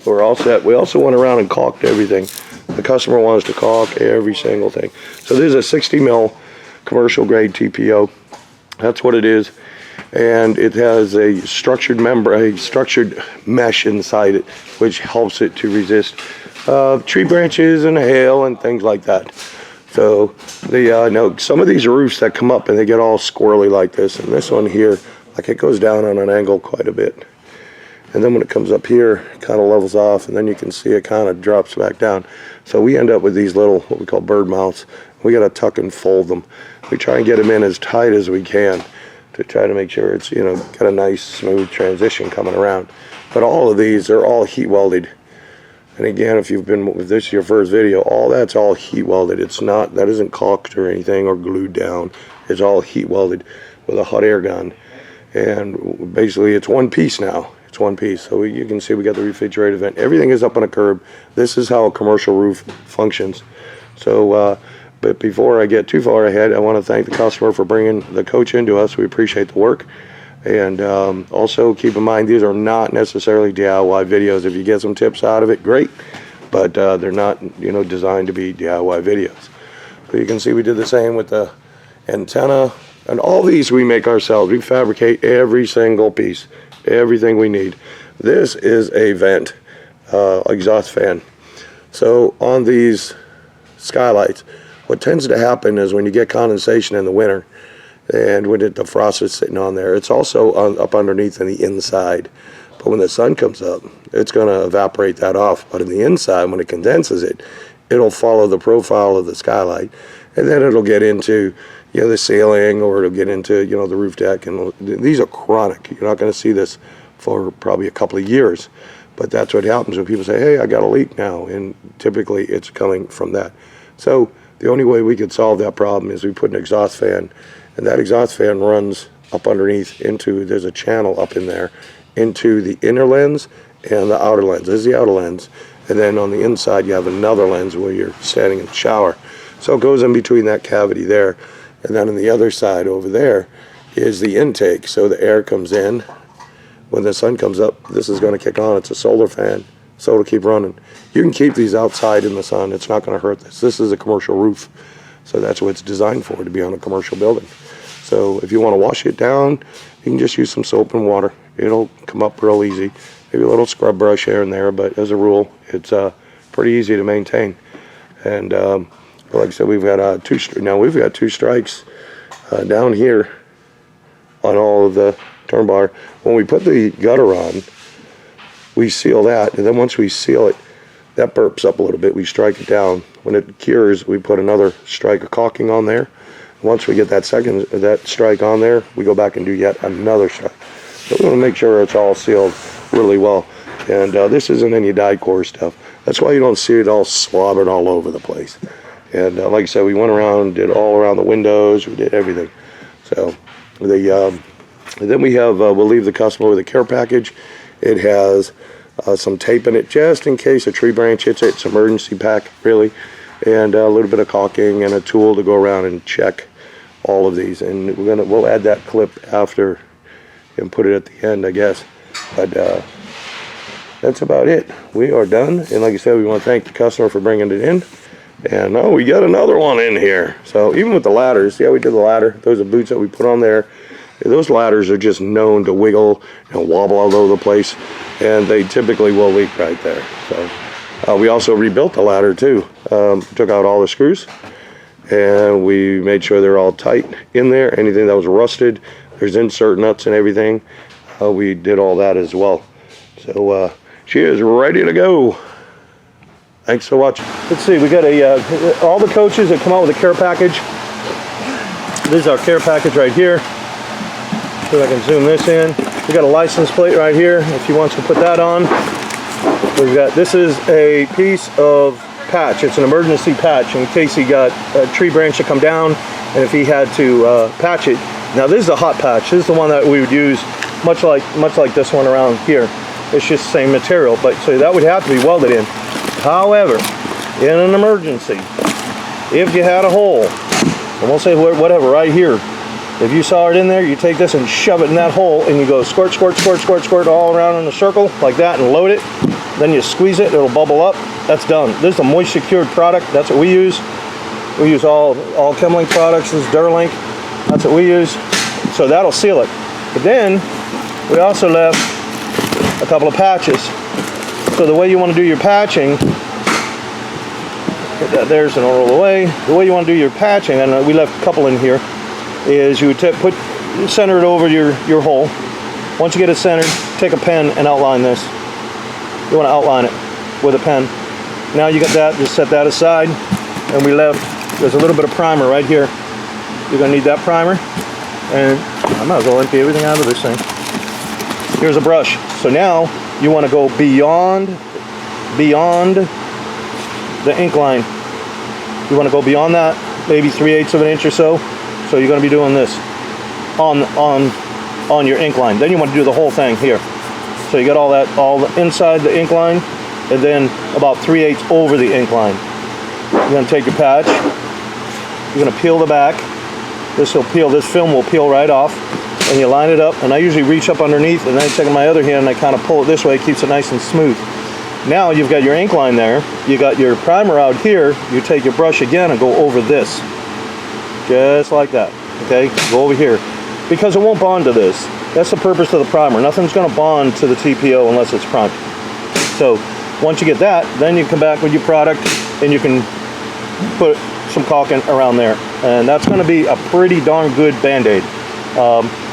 We're all set. We also went around and caulked everything. The customer wants to caulk every single thing. So this is a 60 mil commercial grade TPO. That's what it is. And it has a structured membrane, structured mesh inside it, which helps it to resist tree branches and hail and things like that. So now some of these roofs that come up and they get all squirrely like this, and this one here, like it goes down on an angle quite a bit. And then when it comes up here, it kind of levels off, and then you can see it kind of drops back down. So we end up with these little, what we call bird mouths. We got to tuck and fold them. We try and get them in as tight as we can to try to make sure it's, you know, got a nice smooth transition coming around. But all of these are all heat welded. And again, if you've been, if this is your first video, all that's all heat welded. It's not, that isn't caulked or anything or glued down. It's all heat welded with a hot air gun. And basically it's one piece now. It's one piece. So you can see we got the refrigerator vent. Everything is up on a curb. This is how a commercial roof functions. So, but before I get too far ahead, I want to thank the customer for bringing the coach into us. We appreciate the work. And also keep in mind, these are not necessarily DIY videos. If you get some tips out of it, great. But they're not, you know, designed to be DIY videos. So you can see we did the same with the antenna. And all these we make ourselves. We fabricate every single piece, everything we need. This is a vent, exhaust fan. So on these skylights, what tends to happen is when you get condensation in the winter, and when the frost is sitting on there, it's also up underneath in the inside. But when the sun comes up, it's going to evaporate that off. But in the inside, when it condenses it, it'll follow the profile of the skylight, and then it'll get into, you know, the ceiling, or it'll get into, you know, the roof deck. And these are chronic. You're not going to see this for probably a couple of years. But that's what happens when people say, hey, I got a leak now. And typically it's coming from that. So the only way we could solve that problem is we put an exhaust fan, and that exhaust fan runs up underneath into, there's a channel up in there, into the inner lens and the outer lens. This is the outer lens. And then on the inside, you have another lens where you're standing in the shower. So it goes in between that cavity there. And then on the other side over there is the intake. So the air comes in. When the sun comes up, this is going to kick on. It's a solar fan. So it'll keep running. You can keep these outside in the sun. It's not going to hurt this. This is a commercial roof. So that's what it's designed for, to be on a commercial building. So if you want to wash it down, you can just use some soap and water. It'll come up real easy. Maybe a little scrub brush here and there, but as a rule, it's pretty easy to maintain. And like I said, we've got we've got two strikes down here on all of the turn bar. When we put the gutter on, we seal that, and then once we seal it, that burps up a little bit. We strike it down. When it cures, we put another strike of caulking on there. Once we get that strike on there, we go back and do yet another strike. So we want to make sure it's all sealed really well. And this isn't any die-core stuff. That's why you don't see it all slobbered all over the place. And like I said, we went around, did all around the windows, we did everything. So then we have, we'll leave the customer with a care package. It has some tape in it just in case a tree branch hits it. It's an emergency pack, really. And a little bit of caulking and a tool to go around and check all of these. And we'll add that clip after and put it at the end, I guess. But that's about it. We are done. And like I said, we want to thank the customer for bringing it in. And oh, we got another one in here. So even with the ladders, yeah, we did the ladder. Those are boots that we put on there. Those ladders are just known to wiggle and wobble all over the place, and they typically will leak right there. So we also rebuilt the ladder too. Took out all the screws, and we made sure they're all tight in there. Anything that was rusted, there's insert nuts and everything. We did all that as well. So she is ready to go. Thanks for watching. Let's see, we got all the coaches that come out with a care package. This is our care package right here. See if I can zoom this in. We got a license plate right here if he wants to put that on. This is a piece of patch. It's an emergency patch in case he got a tree branch to come down and if he had to patch it. Now this is a hot patch. This is the one that we would use much like this one around here. It's just the same material, but so that would have to be welded in. However, in an emergency, if you had a hole, I won't say whatever, right here, if you saw it in there, you take this and shove it in that hole and you go squirt, squirt, squirt, squirt, squirt all around in a circle like that and load it. Then you squeeze it, it'll bubble up. That's done. This is a moisture cured product. That's what we use. We use all Chemlink products. This is Duralink. That's what we use. So that'll seal it. But then we also left a couple of patches. So the way you want to do your patching, there's an roll away. The way you want to do your patching, and we left a couple in here, is you would center it over your hole. Once you get it centered, take a pen and outline this. You want to outline it with a pen. Now you got that, just set that aside. And we left, there's a little bit of primer right here. You're going to need that primer. And I might as well empty everything out of this thing. Here's a brush. So now you want to go beyond the ink line. You want to go beyond that, maybe 3/8 of an inch or so. So you're going to be doing this on your ink line. Then you want to do the whole thing here. So you got all the inside the ink line, and then about 3/8 over the ink line. You're going to take your patch. You're going to peel the back. This film will peel right off, and you line it up. And I usually reach up underneath, and then I take my other hand and I kind of pull it this way. It keeps it nice and smooth. Now you've got your ink line there. You got your primer out here. You take your brush again and go over this, just like that. Okay, go over here because it won't bond to this. That's the purpose of the primer. Nothing's going to bond to the TPO unless it's primed. So once you get that, then you come back with your product and you can put some caulking around there, and that's going to be a pretty darn good band-aid.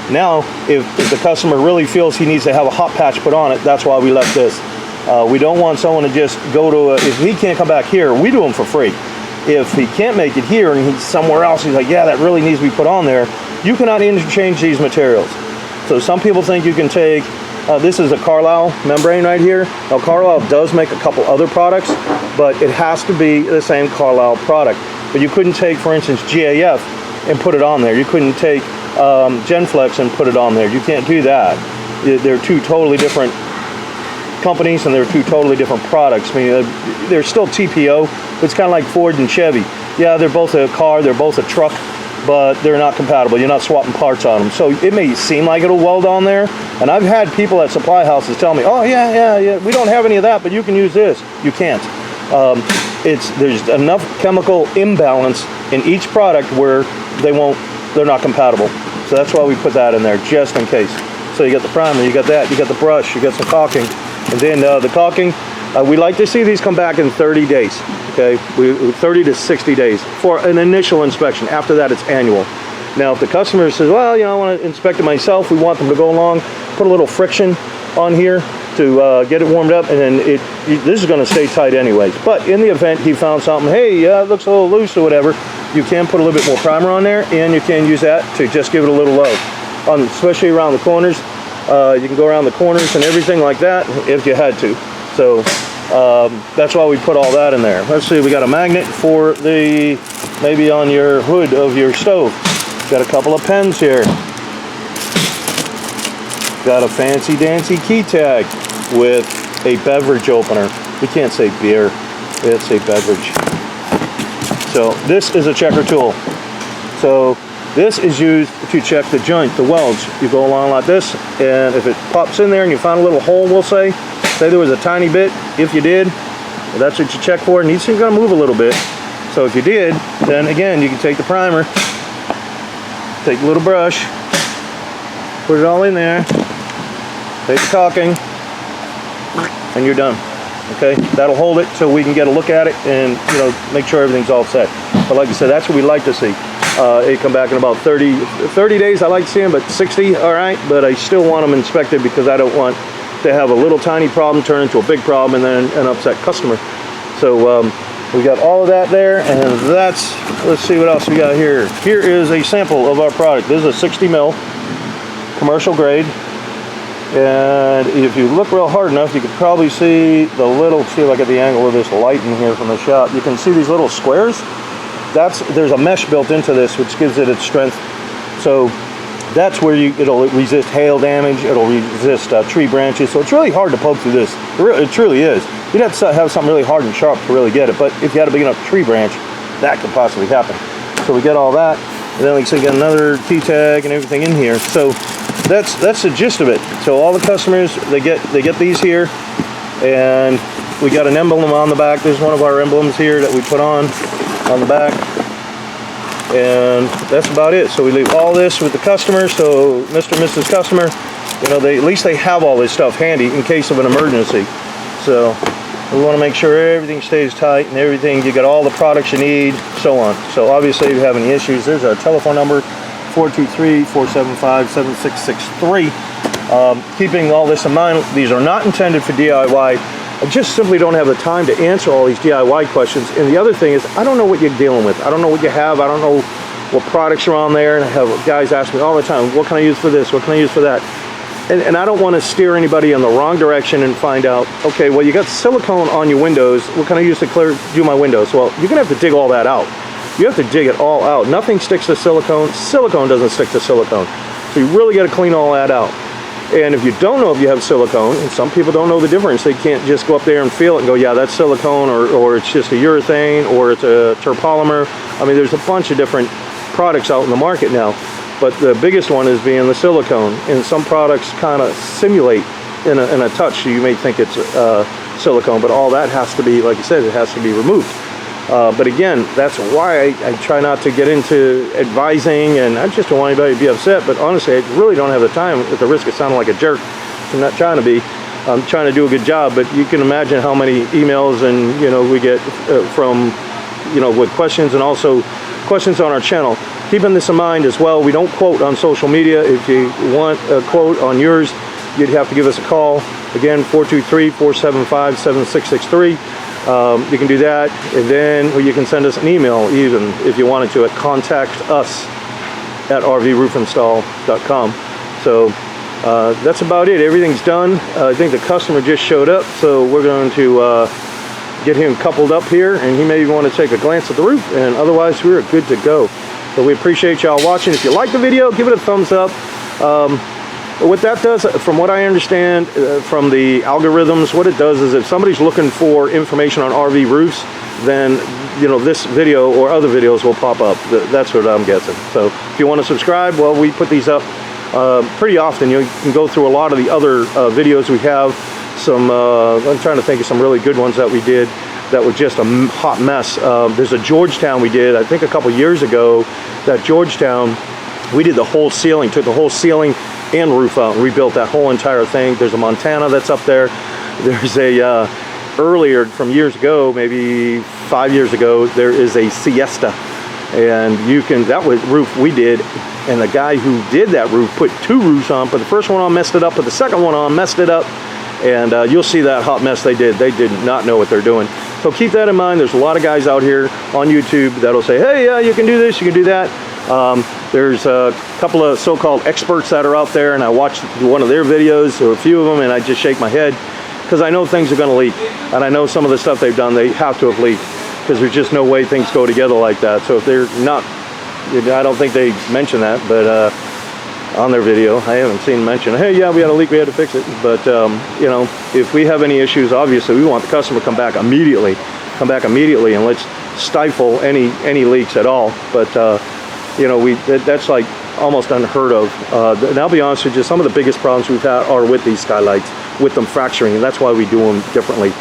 Now if the customer really feels he needs to have a hot patch put on it, that's why we left this. We don't want someone to just go to if he can't come back here, we do them for free. If he can't make it here and he's somewhere else, he's like, yeah, that really needs to be put on there. You cannot interchange these materials. So some people think you can take, this is a Carlisle membrane right here. Now Carlisle does make a couple other products, but it has to be the same Carlisle product. But you couldn't take, for instance, GAF and put it on there. You couldn't take Genflex and put it on there. You can't do that. They're two totally different companies and they're two totally different products. I mean, they're still TPO, but it's kind of like Ford and Chevy. Yeah, they're both a car, they're both a truck, but they're not compatible. You're not swapping parts on them. So it may seem like it'll weld on there. And I've had people at supply houses tell me, oh yeah, we don't have any of that, but you can use this. You can't. There's enough chemical imbalance in each product where they're not compatible. So that's why we put that in there, just in case. So you got the primer, you got that, you got the brush, you got some caulking. And then the caulking, we like to see these come back in 30 days, okay? 30 to 60 days for an initial inspection. After that, it's annual. Now, if the customer says, well, I want to inspect it myself, we want them to go along, put a little friction on here to get it warmed up, and then this is going to stay tight anyways. But in the event he found something, hey, it looks a little loose or whatever, you can put a little bit more primer on there, and you can use that to just give it a little love, especially around the corners. You can go around the corners and everything like that if you had to. So that's why we put all that in there. Let's see, we got a magnet for maybe on your hood of your stove. Got a couple of pens here. Got a fancy dancy key tag with a beverage opener. We can't say beer, it's a beverage. So this is a checker tool. So this is used to check the joint, the welds. You go along like this, and if it pops in there and you find a little hole, we'll say there was a tiny bit, if you did, well, that's what you check for, and these things are gonna move a little bit. So if you did, then again, you can take the primer, take a little brush, put it all in there, take the caulking, and you're done. Okay, that'll hold it so we can get a look at it and make sure everything's all set. But like I said, that's what we like to see. It come back in about 30 days. I like to see them, but 60, all right. But I still want them inspected because I don't want to have a little tiny problem turn into a big problem and then an upset customer. So we got all of that there, and that's, let's see what else we got here. Here is a sample of our product. This is a 60 mil commercial grade. And if you look real hard enough, you could probably see the little, see if I get the angle of this light in here from the shot. You can see these little squares. There's a mesh built into this, which gives it its strength. So that's where it'll resist hail damage, it'll resist tree branches. So it's really hard to poke through this. It truly is. You'd have to have something really hard and sharp to really get it. But if you had a big enough tree branch, that could possibly happen. So we get all that. And then like I said, got another T-tag and everything in here. So that's the gist of it. So all the customers, they get these here, and we got an emblem on the back. There's one of our emblems here that we put on the back, and that's about it. So we leave all this with the customer. So Mr. and Mrs. Customer, you know, at least they have all this stuff handy in case of an emergency. So we want to make sure everything stays tight and everything, you got all the products you need, so on. So obviously if you have any issues, there's our telephone number, 423-475-7663. Keeping all this in mind, these are not intended for DIY. I just simply don't have the time to answer all these DIY questions. And the other thing is, I don't know what you're dealing with. I don't know what you have. I don't know what products are on there. And I have guys ask me all the time, what can I use for this? What can I use for that? And I don't want to steer anybody in the wrong direction and find out, okay, well, you got silicone on your windows. What can I use to do my windows? Well, you're going to have to dig all that out. You have to dig it all out. Nothing sticks to silicone. Silicone doesn't stick to silicone. So you really got to clean all that out. And if you don't know if you have silicone, and some people don't know the difference, they can't just go up there and feel it and go, yeah, that's silicone, or it's just a urethane, or it's a terpolymer. I mean, there's a bunch of different products out in the market now. But the biggest one is being the silicone. And some products kind of simulate in a touch. So you may think it's silicone, but all that has to be, like I said, it has to be removed. But again, that's why I try not to get into advising, and I just don't want anybody to be upset. But honestly, I really don't have the time at the risk of sounding like a jerk. I'm not trying to be. I'm trying to do a good job, but you can imagine how many emails and, you know, we get from, you know, with questions, and also questions on our channel. Keeping this in mind as well, we don't quote on social media. If you want a quote on yours, you'd have to give us a call. Again, 423-475-7663. You can do that, and then you can send us an email even if you wanted to at contactus@rvroofinstall.com. So that's about it. Everything's done. I think the customer just showed up, so we're going to get him coupled up here, and he may want to take a glance at the roof, and otherwise we're good to go. So we appreciate y'all watching. If you like the video, give it a thumbs up. What that does, from what I understand from the algorithms, what it does is if somebody's looking for information on RV roofs, then, you know, this video or other videos will pop up. That's what I'm guessing. So if you want to subscribe, well, we put these up pretty often. You can go through a lot of the other videos we have. Some, I'm trying to think of some really good ones that we did that were just a hot mess. There's a Georgetown we did, I think a couple years ago. That Georgetown, we did the whole ceiling, took the whole ceiling and roof out and rebuilt that whole entire thing. There's a Montana that's up there. There's a, earlier from years ago, maybe 5 years ago, there is a Siesta. And you can, that was roof we did, and the guy who did that roof put 2 roofs on, put the first one on, messed it up, put the second one on, messed it up. And you'll see that hot mess they did. They did not know what they're doing. So keep that in mind. There's a lot of guys out here on YouTube that'll say, hey, you can do this, you can do that. There's a couple of so-called experts that are out there, and I watched one of their videos, or a few of them, and I just shake my head because I know things are going to leak. And I know some of the stuff they've done, they have to have leaked, because there's just no way things go together like that. So if they're not, I don't think they mention that, but on their video, I haven't seen mention, hey, yeah, we had a leak, we had to fix it. But you know, if we have any issues, obviously we want the customer to come back immediately, and let's stifle any leaks at all. But you know, that's like almost unheard of. And I'll be honest with you, some of the biggest problems we've had are with these skylights, with them fracturing, and that's why we do them differently.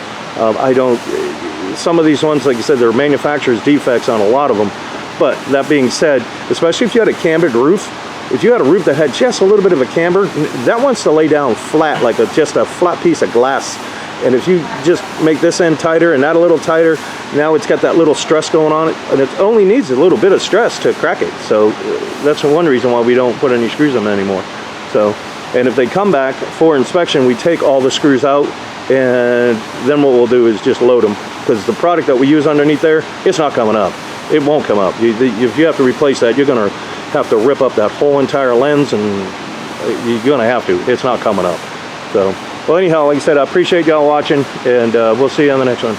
Some of these ones, like I said, they're manufacturer's defects on a lot of them. But that being said, especially if you had a cambered roof, if you had a roof that had just a little bit of a camber, that wants to lay down flat, like just a flat piece of glass. And if you just make this end tighter and that a little tighter, now it's got that little stress going on it, and it only needs a little bit of stress to crack it. So that's one reason why we don't put any screws in them anymore. So, and if they come back for inspection, we take all the screws out, and then what we'll do is just load them because the product that we use underneath there, it's not coming up. It won't come up. If you have to replace that, you're going to have to rip up that whole entire lens, and you're going to have to. It's not coming up. So, well, anyhow, like I said, I appreciate y'all watching, and we'll see you on the next one.